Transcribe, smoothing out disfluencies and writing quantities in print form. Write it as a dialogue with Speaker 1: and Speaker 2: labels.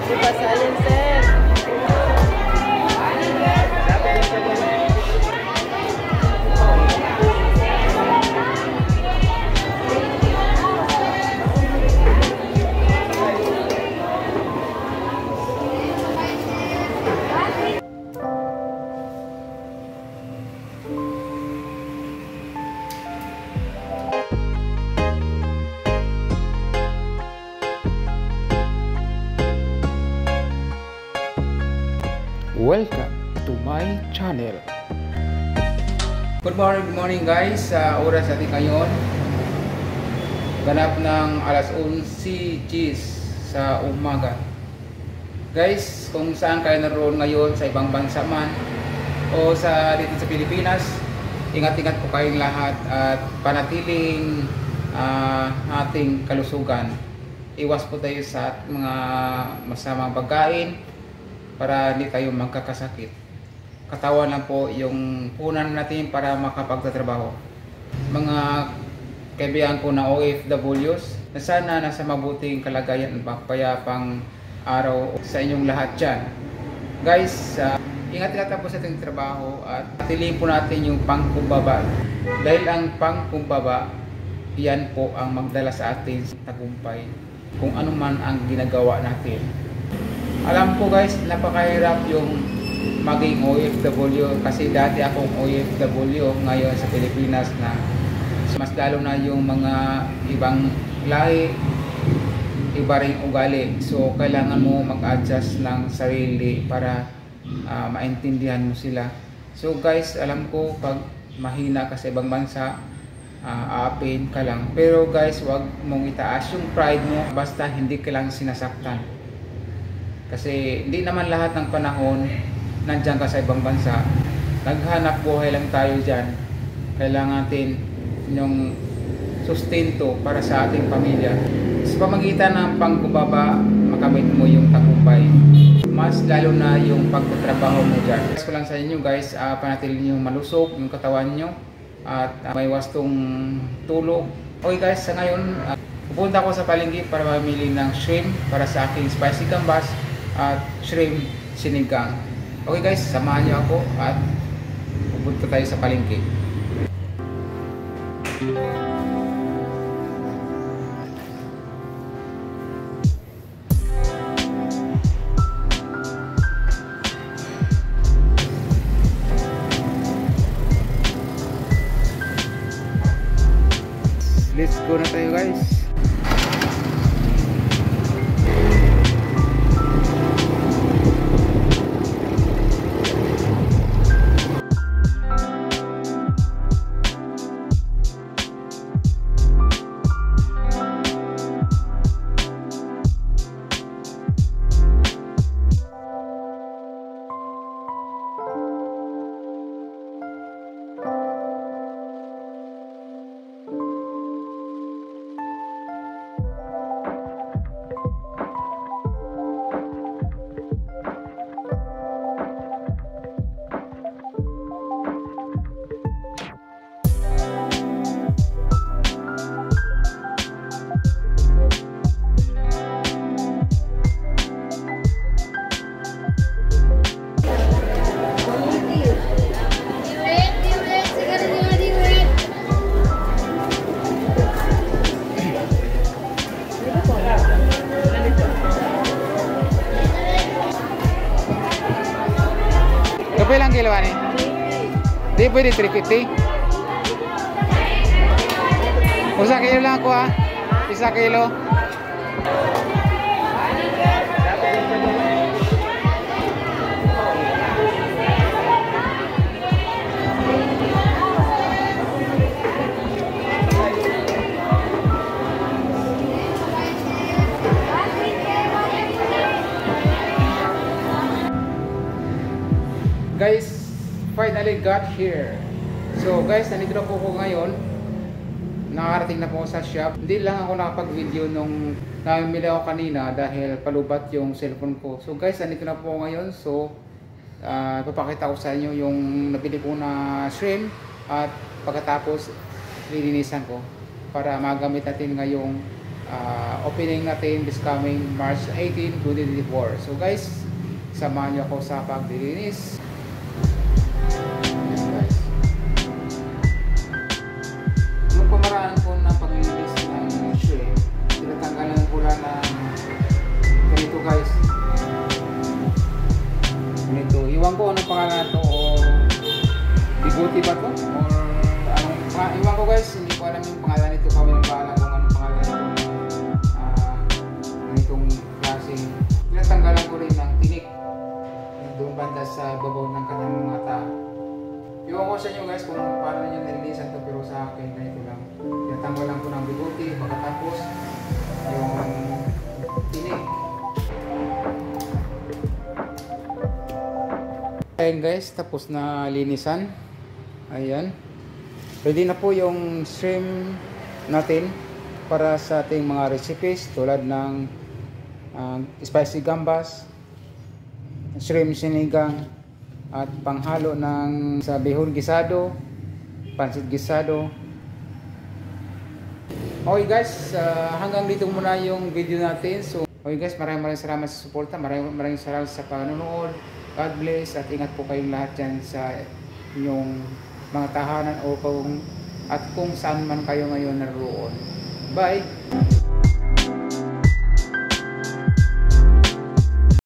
Speaker 1: Diba silencer?
Speaker 2: Welcome to my channel.
Speaker 3: Good morning guys. Oras natin ngayon ganap ng alas 11:10 sa umaga. Guys, kung saan kayo naroon ngayon, sa ibang bansa man o dito sa Pilipinas, ingat-ingat po kayong lahat at panatiling ating kalusugan. Iwas po tayo sa mga masamang pagkain para hindi tayo magkakasakit. Katawan lang po yung punan natin para makapagtatrabaho. Mga kaibigan ko na OFWs, na sana nasa mabuting kalagayan at payapang araw sa inyong lahat dyan. Guys, ingat-ingat po sa ating trabaho at piliin po natin yung pangkumbaba. Dahil ang pangkumbaba, yan po ang magdala sa atin sa tagumpay kung ano man ang ginagawa natin. Alam ko guys, napakahirap yung maging OFW kasi dati akong OFW ngayon sa Pilipinas na mas lalo na yung mga ibang lahi, iba ring ugali. So kailangan mo mag-adjust ng sarili para maintindihan mo sila. So guys, alam ko pag mahina ka sa ibang bansa, aapin ka lang. Pero guys, wag mong itaas yung pride mo basta hindi ka lang sinasaktan. Kasi hindi naman lahat ng panahon nandiyan ka sa ibang bansa. Naghanap buhay lang tayo dyan. Kailangan natin yung sustento para sa ating pamilya. Sa pamagitan ng pangkubaba, makamit mo yung tagumpay. Mas lalo na yung pagtatrabaho mo dyan. Guys ko lang sa inyo guys, panatilin yung malusog yung katawan nyo at may wastong tulog. Okay guys, sa ngayon, pupunta ako sa palengke para mamili ng shrimp para sa aking spicy gambas at shrimp sinigang. Okay guys, samahan niyo ako at pupunta tayo sa palengke. Let's go na tayo guys. Kape lang kilo ni? Di pwede 350. Usa kilo lang ako ha. Isa kilo. Guys, finally got here. So guys, nandito na po ko ngayon. Nakarating na po ako sa shop. Hindi lang ako nakapag-video nung namimili ako kanina dahil palubat yung cellphone ko. So guys, nandito na po ngayon. So ipapakita ko sa inyo yung nabili ko na shrimp at pagkatapos lilinisan ko para magamit natin ngayong opening natin this coming March 18, 2024. So guys, samahan niyo ako sa paglilinis. Yes guys. Yung pamaraan ko na paglilinis ng shrimp, tinatanggalan ko lang ng ganito guys. Ganito. Iwan ko anong pangalan to o biguti ba to? Or anong, iwan ko guys, hindi ko alam yung pangalan nito. Kami ang bahala kung anong pangalan nito. Ganitong klaseng. Tinatanggalan ko rin ng tinik. Doon banda sa babaw ng kanyang mata. Iwan ko sa inyo guys kung paano nyo nililisan to, pero sa akin ganito lang. Tinatanggalan ko ng biguti, pagkatapos yung tinik. Ayan guys, tapos na linisan. Ayan. Ready na po yung shrimp natin para sa ating mga recipes tulad ng spicy gambas, shrimp sinigang, at panghalo ng sa bihon gisado, pansit gisado. Okay guys, hanggang dito muna yung video natin. So okay guys, maraming salamat sa suporta, maraming salamat sa panonood. God bless at ingat po kayong lahat dyan sa inyong mga tahanan o kung saan man kayo ngayon naroon. Bye!